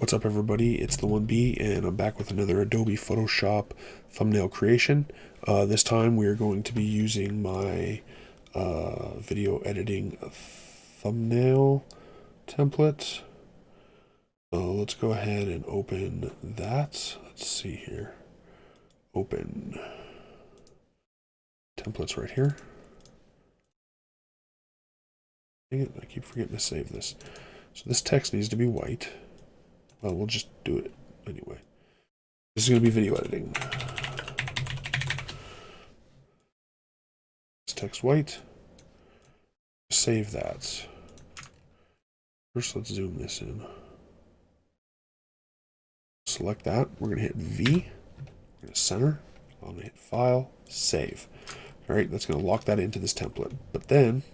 What's up, everybody? It's the 1B, and I'm back with another Adobe Photoshop thumbnail creation. This time we are going to be using my video editing thumbnail template. So let's go ahead and open that. Let's see here. Open templates right here. Dang it, I keep forgetting to save this. So this text needs to be white. Well, we'll just do it anyway. This is going to be video editing. This text white. Save that. First, let's zoom this in. Select that. We're going to hit V. We're going to center. I'm going to hit File, Save. All right, that's going to lock that into this template. But then,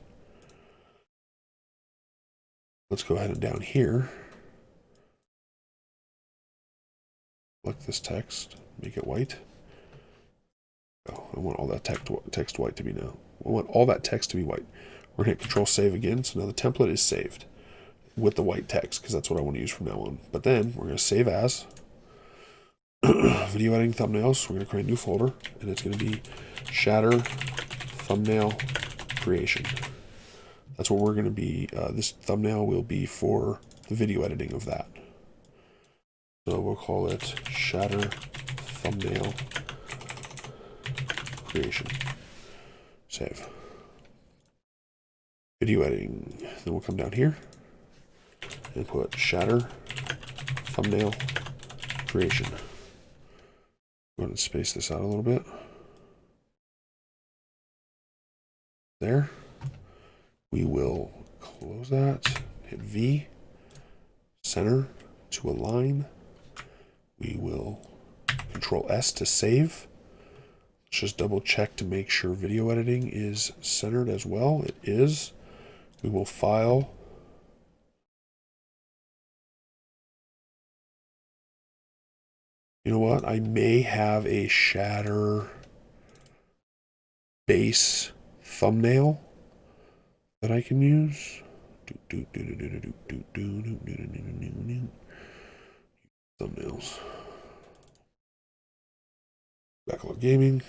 let's go ahead and down here, select this text, make it white. Oh, I want all that text white to be now. I want all that text to be white. We're going to hit Control Save again, so now the template is saved with the white text, because that's what I want to use from now on. But then we're going to save as video editing thumbnails. We're going to create a new folder, and it's going to be Shatter Thumbnail Creation. That's what we're going to be, this thumbnail will be for the video editing of that. So we'll call it Shatter Thumbnail Creation. Save. Video editing. Then we'll come down here and put Shatter Thumbnail Creation. Go ahead and space this out a little bit. There. We will close that, hit V, center to align. We will Control S to save. Let's just double check to make sure video editing is centered as well. It is. We will file. You know what? I may have a shatter base thumbnail that I can use. Thumbnails. Backlog Gaming.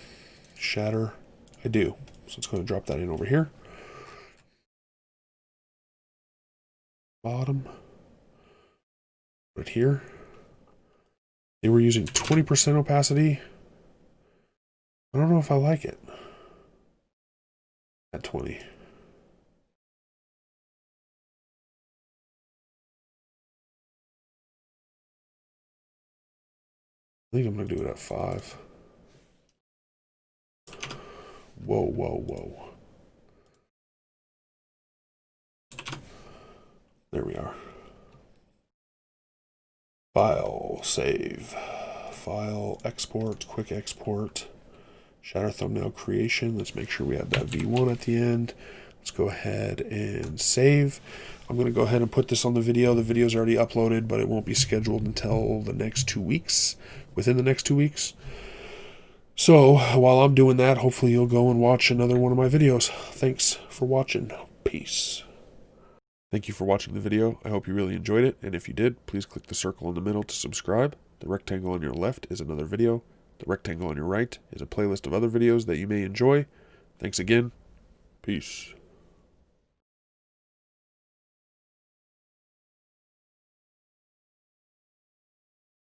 Shatter. I do. So it's going to drop that in over here. Bottom. Right here. They were using 20% opacity. I don't know if I like it. At 20. I think I'm going to do it at 5. Whoa, whoa, whoa. There we are. File, save. File, export, quick export. Shatter thumbnail creation. Let's make sure we have that V1 at the end. Let's go ahead and save. I'm going to go ahead and put this on the video. The video's already uploaded, but it won't be scheduled until the next 2 weeks. Within the next 2 weeks. So while I'm doing that, hopefully you'll go and watch another one of my videos. Thanks for watching. Peace. Thank you for watching the video. I hope you really enjoyed it. And if you did, please click the circle in the middle to subscribe. The rectangle on your left is another video. The rectangle on your right is a playlist of other videos that you may enjoy. Thanks again. Peace.